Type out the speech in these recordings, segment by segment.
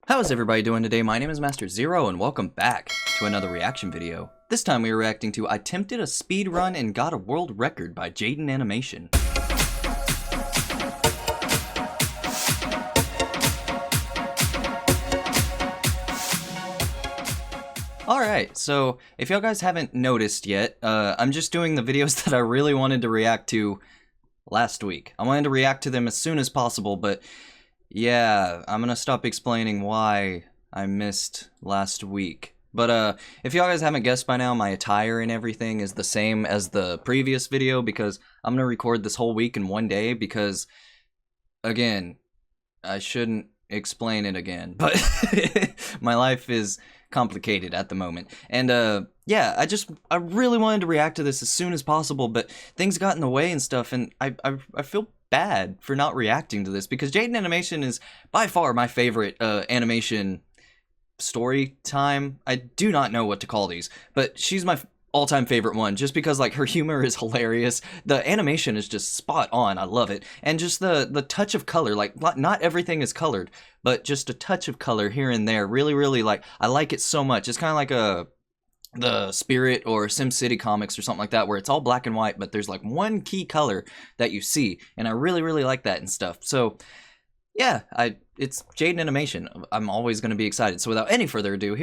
How's everybody doing today? My name is Master Zero and welcome back to another reaction video. This time we are reacting to Attempted a Speed Run and Got a World Record by Jaiden Animation. Alright, so if y'all guys haven't noticed yet, I'm just doing the videos that I really wanted to react to last week. I wanted to react to them as soon as possible, but yeah, I'm gonna stop explaining why I missed last week. But if y'all guys haven't guessed by now, my attire and everything is the same as the previous video because I'm gonna record this whole week in one day because, again, I shouldn't explain it again, but my life is complicated at the moment. And yeah, I really wanted to react to this as soon as possible, but things got in the way and stuff, and I feel bad for not reacting to this because Jaiden Animation is by far my favorite animation story time. I do not know what to call these, but she's my all-time favorite one just because like her humor is hilarious. The animation is just spot on. I love it. And just the touch of color, like not everything is colored, but just a touch of color here and there. Really like I like it so much. It's kind of like the Spirit or SimCity comics or something like that where it's all black and white, but there's like one key color that you see, and I really like that and stuff. So yeah, it's Jaiden Animation. I'm always going to be excited. So without any further ado,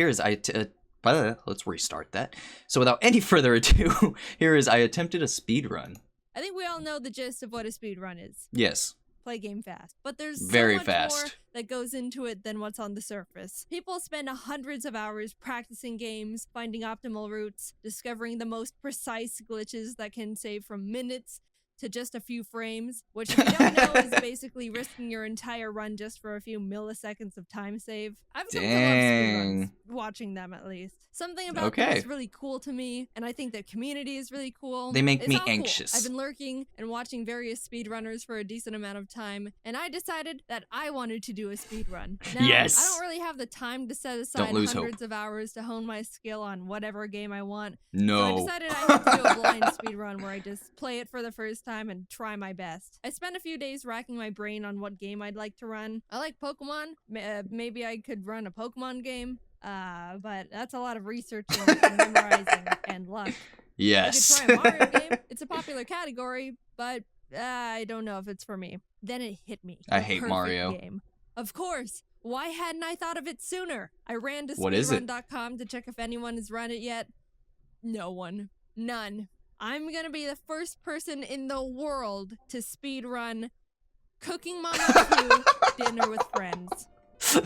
let's restart that. So without any further ado, here is I Attempted a Speed Run. I think we all know the gist of what a speed run is. Yes. Play game fast. But there's very so much fast more that goes into it than what's on the surface. People spend hundreds of hours practicing games, finding optimal routes, discovering the most precise glitches that can save from minutes to just a few frames, which if you don't know is basically risking your entire run just for a few milliseconds of time save. I've come to love speedruns, watching them at least. Something about them is really cool to me, and I think the community is really cool. They make me anxious. Cool. I've been lurking and watching various speedrunners for a decent amount of time, and I decided that I wanted to do a speedrun. Now, yes! I don't really have the time to set aside hundreds of hours to hone my skill on whatever game I want. No. So I decided I had to do a blind speedrun where I just play it for the first time and try my best. I spent a few days racking my brain on what game I'd like to run. I like Pokemon. Maybe I could run a Pokemon game. But that's a lot of researching and memorizing and luck. Yes. I could try a Mario game. It's a popular category, but I don't know if it's for me. Then it hit me. I hate Mario. Game. Of course. Why hadn't I thought of it sooner? I ran to speedrun.com to check if anyone has run it yet. No one. None. I'm gonna be the first person in the world to speedrun Cooking Mama 2 Dinner with Friends.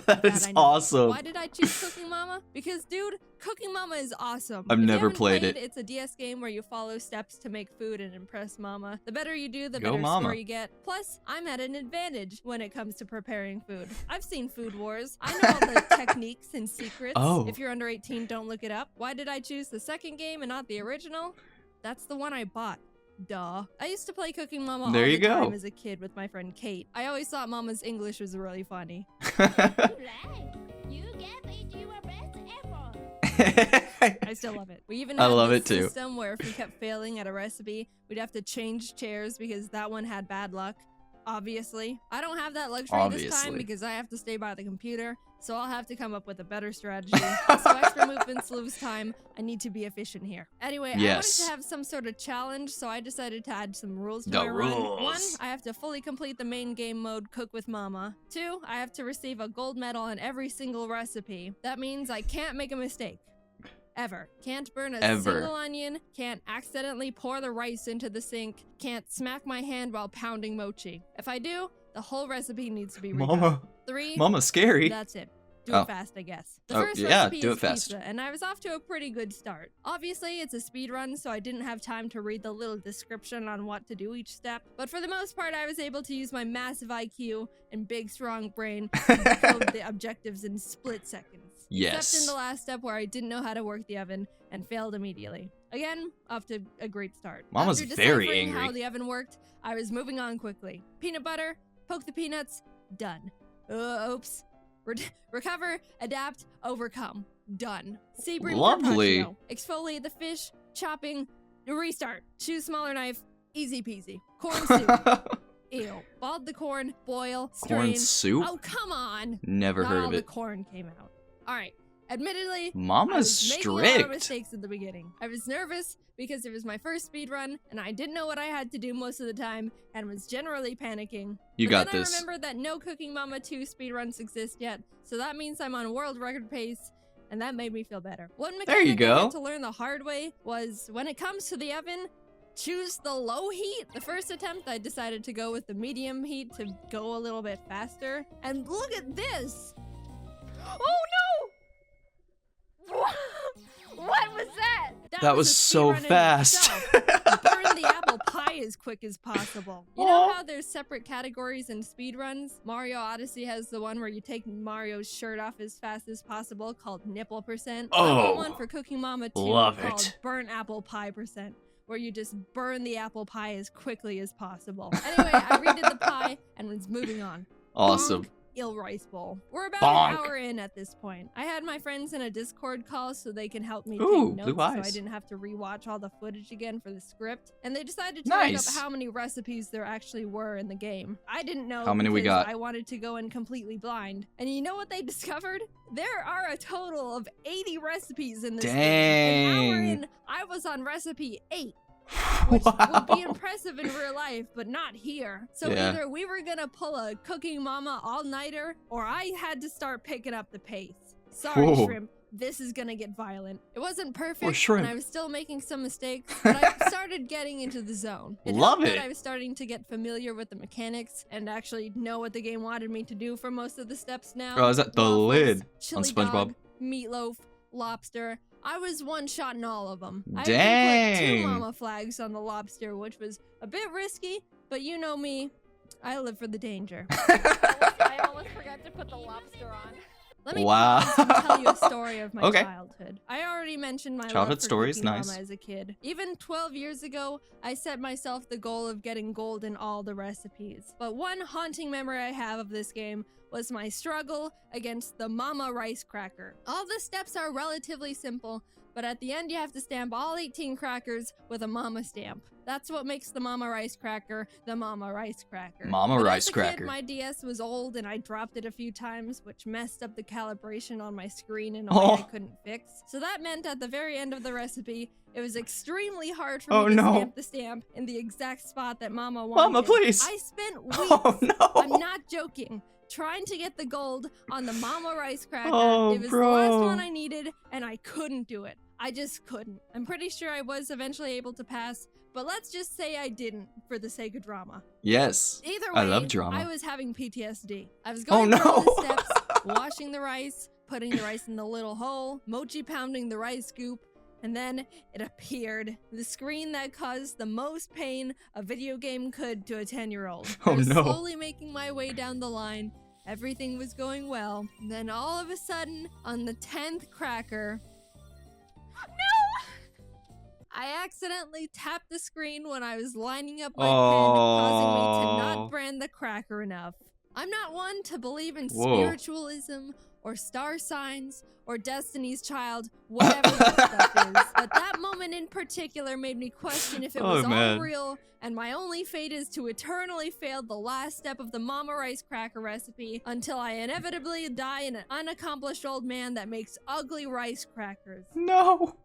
That is awesome. Why did I choose Cooking Mama? Because, dude, Cooking Mama is awesome. I've never played it. It's a DS game where you follow steps to make food and impress Mama. The better you do, the better score you get. Plus, I'm at an advantage when it comes to preparing food. I've seen Food Wars. I know all the techniques and secrets. If you're under 18, don't look it up. Why did I choose the second game and not the original? That's the one I bought. Duh. I used to play Cooking Mama all the time as a kid with my friend Kate. I always thought Mama's English was really funny. I still love it. We even had this system where if we kept failing at a recipe, we'd have to change chairs because that one had bad luck. Obviously. I don't have that luxury this time because I have to stay by the computer, so I'll have to come up with a better strategy. So extra movements lose time. I need to be efficient here. Anyway, I wanted to have some sort of challenge, so I decided to add some rules to my run. 1, I have to fully complete the main game mode, Cook with Mama. 2, I have to receive a gold medal on every single recipe. That means I can't make a mistake. Ever. Can't burn a single onion, can't accidentally pour the rice into the sink, can't smack my hand while pounding mochi. If I do, the whole recipe needs to be redone. Mama. 3, Mama's scary. That's it. Do it fast, I guess. The first recipe is pizza, and I was off to a pretty good start. Obviously, it's a speed run, so I didn't have time to read the little description on what to do each step, but for the most part, I was able to use my massive IQ and big, strong brain to decode the objectives in split seconds. Except in the last step where I didn't know how to work the oven and failed immediately. Again, off to a great start. Mama's very angry. How the oven worked, I was moving on quickly. Peanut butter, poke the peanuts, done. Oops. Recover, adapt, overcome. Done. Sea bream carpaccio. Exfoliate the fish, chopping, restart. Choose smaller knife, easy peasy. Corn soup. Ew. Balled the corn, boil, strain. Corn soup? Oh, come on. Never Not heard all of the it. corn came out. All right. Admittedly, Mama's I was making a lot of strict. mistakes at the beginning. I was nervous because it was my first speed run, and I didn't know what I had to do most of the time, and was generally panicking. You got then this. I remembered that no Cooking Mama 2 speedruns exist yet, so that means I'm on world record pace, and that made me feel better. One mechanic I had to learn the hard way was, when it comes to the oven, choose the low heat. The first attempt, I decided to go with the medium heat to go a little bit faster. And look at this! Oh no! What was that? That was so fast. Burn the apple pie as quick as possible. You know how there's separate categories in speedruns? Mario Odyssey has the one where you take Mario's shirt off as fast as possible called nipple percent. Oh, one for Cooking Mama 2 called burnt apple pie percent, where you just burn the apple pie as quickly as possible. Anyway, I redid the pie and was moving on. Awesome. Bonk. Ill rice bowl. We're about an hour in at this point. I had my friends in a Discord call so they can help me take notes, so I didn't have to rewatch all the footage again for the script. And they decided to look up how many recipes there actually were in the game. I didn't know how many we got. I wanted to go in completely blind. And you know what they discovered? There are a total of 80 recipes in this game. An hour in, I was on recipe 8. Which would be impressive in real life, but not here. So either we were gonna pull a Cooking Mama all-nighter, or I had to start picking up the pace. Sorry, Shrimp. This is gonna get violent. It wasn't perfect, and I was still making some mistakes, but I started getting into the zone. Love it. I was starting to get familiar with the mechanics and actually know what the game wanted me to do for most of the steps now. Oh, is that the lid chili on SpongeBob? Dog, meatloaf, lobster. I was one-shotting all of them. Dang. I put 2 mama flags on the lobster, which was a bit risky, but you know me, I live for the danger. I almost forgot to put the lobster on. Let me tell you a story of my childhood. I already mentioned my childhood stories, Mama as a kid. Even 12 years ago, I set myself the goal of getting gold in all the recipes. But one haunting memory I have of this game was my struggle against the Mama Rice Cracker. All the steps are relatively simple, but at the end you have to stamp all 18 crackers with a Mama stamp. That's what makes the Mama Rice Cracker the Mama Rice Cracker. Mama Rice Cracker. My DS was old and I dropped it a few times, which messed up the calibration on my screen in a way I couldn't fix. So that meant at the very end of the recipe, it was extremely hard for me to stamp the stamp in the exact spot that Mama wanted. Mama, please! I spent weeks, I'm not joking, trying to get the gold on the Mama Rice Cracker. It was the last one I needed, and I couldn't do it. I just couldn't. I'm pretty sure I was eventually able to pass, but let's just say I didn't for the sake of drama. Yes. Either way, I love drama. I was having PTSD. I was going through all the steps, washing the rice, putting the rice in the little hole, mochi pounding the rice scoop, and then it appeared. The screen that caused the most pain a video game could to a 10-year-old. I was slowly making my way down the line. Everything was going well. And then all of a sudden, on the 10th cracker... I accidentally tapped the screen when I was lining up my pen, causing me to not brand the cracker enough. I'm not one to believe in spiritualism or star signs or Destiny's Child, whatever that stuff is. But that moment in particular made me question if it was all real, and my only fate is to eternally fail the last step of the Mama Rice Cracker recipe until I inevitably die an unaccomplished old man that makes ugly rice crackers. No!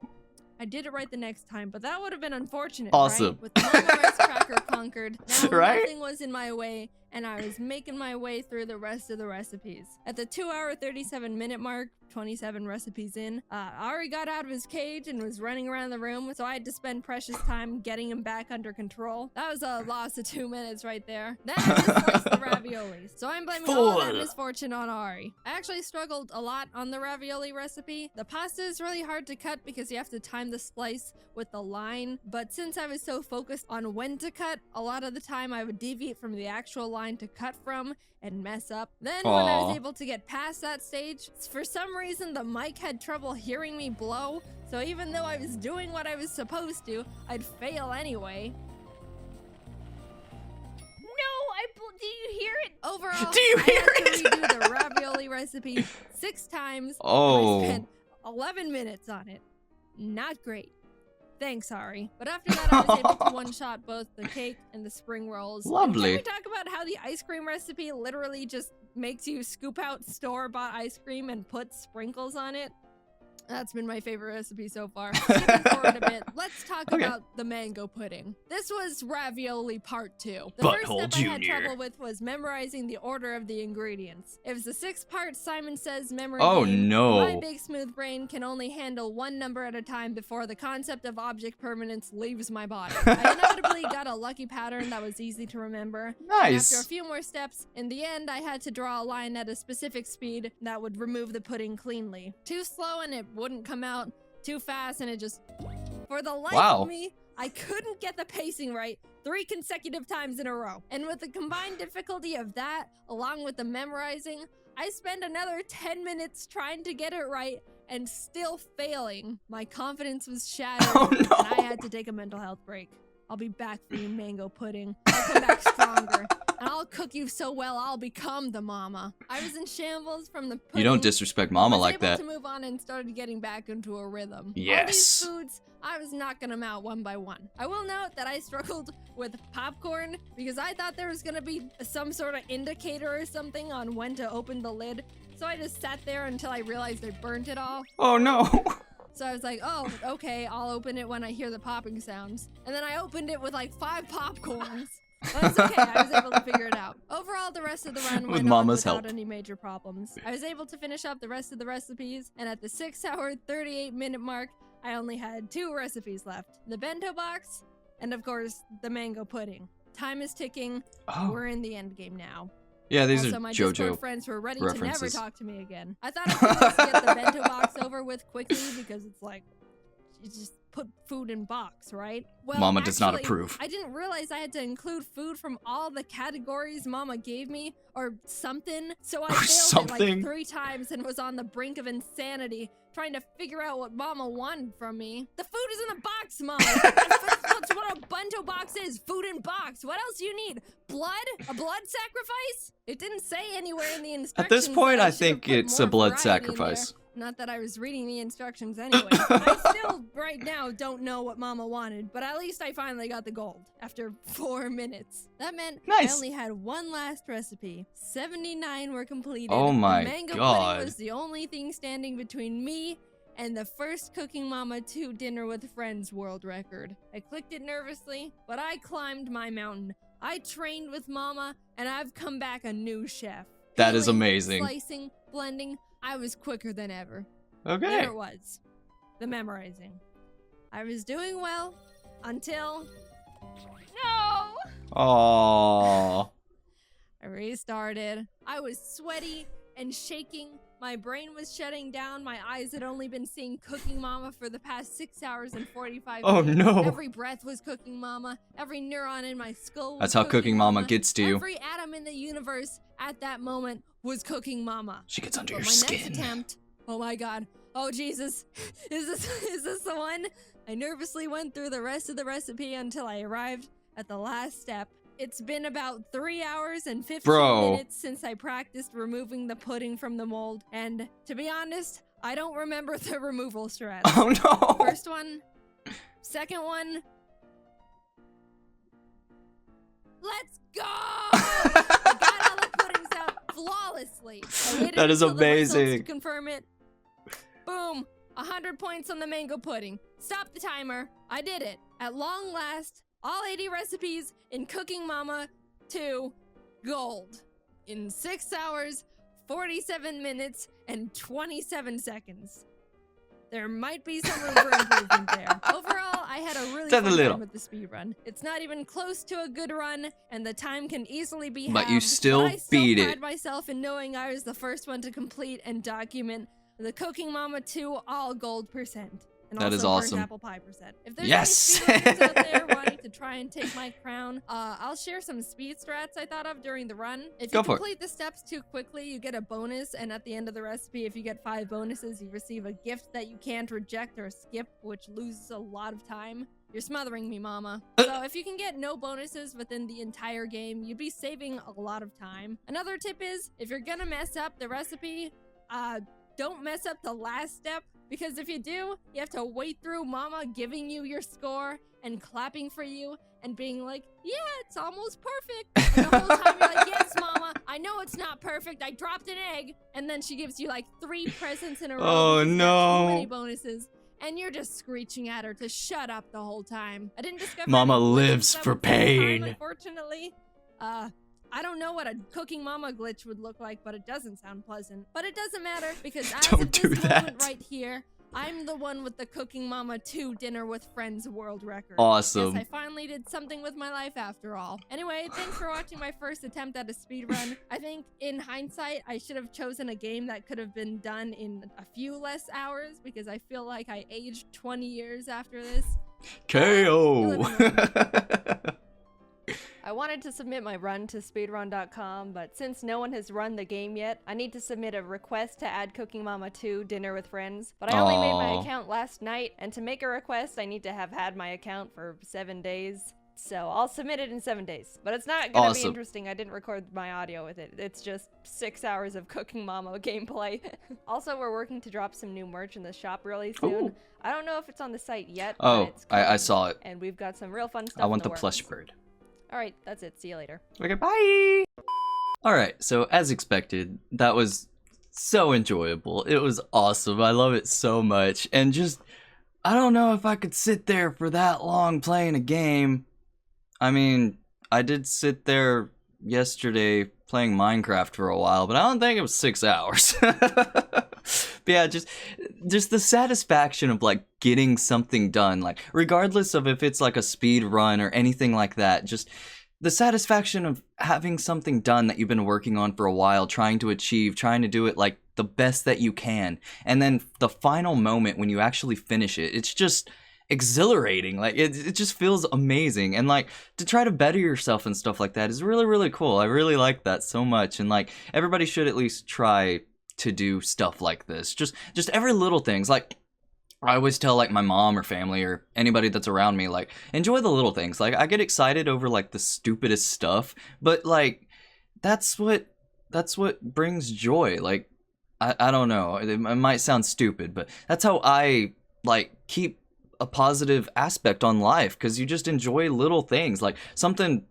I did it right the next time, but that would have been unfortunate, awesome. Right? With the Mama Rice Cracker conquered, now nothing was in my way, and I was making my way through the rest of the recipes. At the 2-hour, 37-minute mark, 27 recipes in, Ari got out of his cage and was running around the room, so I had to spend precious time getting him back under control. That was a loss of 2 minutes right there. Then I misplaced the raviolis, so I'm blaming all that misfortune on Ari. I actually struggled a lot on the ravioli recipe. The pasta is really hard to cut because you have to time the slice with the line, but since I was so focused on when to cut, a lot of the time I would deviate from the actual line to cut from and mess up. Then when I was able to get past that stage, for some reason the mic had trouble hearing me blow, so even though I was doing what I was supposed to, I'd fail anyway. Do you hear it? Overall, I had to redo the ravioli recipe 6 times. I spent 11 minutes on it. Not great. Thanks, Ari. But after that, I was able to one-shot both the cake and the spring rolls. Lovely. And can we talk about how the ice cream recipe literally just makes you scoop out store-bought ice cream and put sprinkles on it? That's been my favorite recipe so far. Skipping forward a bit, let's talk about the mango pudding. This was ravioli part 2. The first step I had trouble with was memorizing the order of the ingredients. It was a 6-part Simon Says memory game. My big smooth brain can only handle one number at a time before the concept of object permanence leaves my body. I inevitably got a lucky pattern that was easy to remember. Nice. After a few more steps, in the end, I had to draw a line at a specific speed that would remove the pudding cleanly. Too slow and it wouldn't come out, too fast and it just... For the life of me, I couldn't get the pacing right 3 consecutive times in a row. And with the combined difficulty of that, along with the memorizing, I spent another 10 minutes trying to get it right and still failing. My confidence was shattered and I had to take a mental health break. I'll be back for you, mango pudding. I'll come back stronger. And I'll cook you so well, I'll become the mama. I was in shambles from the pudding. You don't disrespect mama like that. I was able to move on and started getting back into a rhythm. Yes. All these foods, I was knocking them out one by one. I will note that I struggled with popcorn because I thought there was gonna be some sort of indicator or something on when to open the lid. So I just sat there until I realized I burnt it all. Oh no. So I was like, oh, okay, I'll open it when I hear the popping sounds. And then I opened it with like 5 popcorns. That's okay, I was able to figure it out. Overall, the rest of the run went on without any major problems. I was able to finish up the rest of the recipes, and at the 6-hour, 38-minute mark, I only had 2 recipes left. The bento box, and of course, the mango pudding. Time is ticking. We're in the end game now. Yeah, these also, are my JoJo Discord friends were ready references. to never talk to me again. I thought I could just get the bento box over with quickly because it's like, you just put food in box, right? Well, Mama does not approve. I didn't realize I had to include food from all the categories Mama gave me or something. So I failed it like 3 times and was on the brink of insanity trying to figure out what Mama wanted from me. The food is in the box, Mama. That's what a bento box is. Food in box. What else do you need? Blood? A blood sacrifice? It didn't say anywhere in the instructions. At this point, I think it's a blood sacrifice. Not that I was reading the instructions anyway. I still, right now, don't know what Mama wanted, but at least I finally got the gold after 4 minutes. That meant I only had 1 last recipe. 79 were completed. Oh my the mango pudding was the only thing standing between me and the first Cooking Mama 2 Dinner with Friends world record. I clicked it nervously, but I climbed my mountain. I trained with Mama, and I've come back a new chef. That is amazing. Slicing, blending, I was quicker than ever. Okay. There it was. The memorizing. I was doing well until... No! Aww. I restarted. I was sweaty and shaking. My brain was shutting down. My eyes had only been seeing Cooking Mama for the past 6 hours and 45 minutes. Oh no. Every breath was Cooking Mama. Every neuron in my skull was That's how Cooking Mama gets to you. Every atom in the universe at that moment was Cooking Mama. She gets under but your my skin. Next attempt, oh my god. Oh Jesus. Is this the one? I nervously went through the rest of the recipe until I arrived at the last step. It's been about 3 hours and 15 minutes since I practiced removing the pudding from the mold, and to be honest, I don't remember the removal strat. Oh no! First one, second one. Let's go! I got all the puddings out flawlessly. I waited that is until amazing. The results to confirm it. Boom! 100 points on the mango pudding. Stop the timer. I did it. At long last, all 80 recipes in Cooking Mama 2 gold in 6 hours, 47 minutes, and 27 seconds. There might be some room for improvement there. Overall, I had a really fun time with the speedrun. It's not even close to a good run, and the time can easily be halved. But you still beat it. I pride myself in knowing I was the first one to complete and document the Cooking Mama 2 all gold %. And that also is awesome. Apple pie %. If there's any speedrunners out there wanting to try and take my crown, I'll share some speed strats I thought of during the run. If you complete the steps too quickly, you get a bonus, and at the end of the recipe, if you get 5 bonuses, you receive a gift that you can't reject or skip, which loses a lot of time. You're smothering me, Mama. So if you can get no bonuses within the entire game, you'd be saving a lot of time. Another tip is, if you're gonna mess up the recipe, don't mess up the last step. Because if you do, you have to wait through Mama giving you your score and clapping for you and being like, yeah, it's almost perfect. And the whole time you're like, yes, Mama, I know it's not perfect. I dropped an egg. And then she gives you like 3 presents in a row. Oh, no. Too many bonuses. And you're just screeching at her to shut up the whole time. I didn't discover Mama lives for pain. Time, unfortunately. I don't know what a cooking mama glitch would look like, but it doesn't sound pleasant. But it doesn't matter because as of this moment right here, I'm the one with the Cooking Mama 2 Dinner with Friends world record. Awesome. Yes, I finally did something with my life after all. Anyway, thanks for watching my first attempt at a speedrun. I think in hindsight, I should have chosen a game that could have been done in a few less hours because I feel like I aged 20 years after this. KO! I wanted to submit my run to speedrun.com, but since no one has run the game yet, I need to submit a request to add Cooking Mama 2 Dinner with Friends. But I only made my account last night, and to make a request, I need to have had my account for 7 days. So I'll submit it in 7 days. But it's not gonna be interesting. I didn't record my audio with it. It's just 6 hours of Cooking Mama gameplay. Also, we're working to drop some new merch in the shop really soon. Ooh. I don't know if it's on the site yet. Oh, I saw it. And we've got some real fun stuff. I want the plush bird. Alright, that's it. See you later. Okay, bye! Alright, so as expected, that was so enjoyable. It was awesome. I love it so much. And just, I don't know if I could sit there for that long playing a game. I mean, I did sit there yesterday playing Minecraft for a while, but I don't think it was 6 hours. But yeah, just the satisfaction of like getting something done, like regardless of if it's like a speed run or anything like that, just the satisfaction of having something done that you've been working on for a while, trying to achieve, trying to do it like the best that you can. And then the final moment when you actually finish it, it's just exhilarating. Like it just feels amazing. And like to try to better yourself and stuff like that is really, really cool. I really like that so much. And like everybody should at least try to do stuff like this. Just every little things. Like I always tell like my mom or family or anybody that's around me, like enjoy the little things. Like I get excited over like the stupidest stuff, but like that's what brings joy. Like I don't know, it might sound stupid, but that's how I like keep a positive aspect on life, because you just enjoy little things. Like something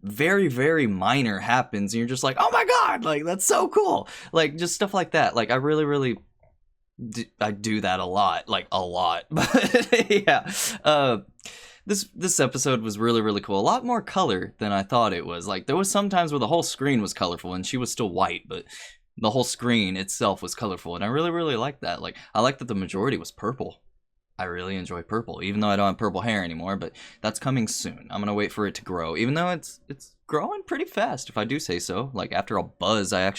very, very minor happens and you're just like, oh my god, like that's so cool. Like just stuff like that. Like I really I do that a lot. But yeah, this episode was really cool. A lot more color than I thought it was. Like there was some times where the whole screen was colorful and she was still white, but the whole screen itself was colorful, and I really liked that. Like I like that the majority was purple. I really enjoy purple, even though I don't have purple hair anymore, but that's coming soon. I'm gonna wait for it to grow, even though it's growing pretty fast, if I do say so. Like, after a buzz, I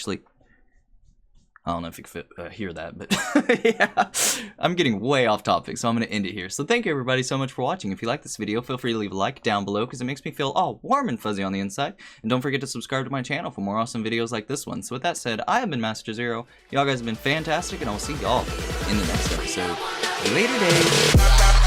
don't know if you can hear that, but yeah, I'm getting way off topic, so I'm gonna end it here. So thank you everybody so much for watching. If you like this video, feel free to leave a like down below, because it makes me feel all warm and fuzzy on the inside. And don't forget to subscribe to my channel for more awesome videos like this one. So with that said, I have been Master Zero. Y'all guys have been fantastic, and I will see y'all in the next episode. Later days.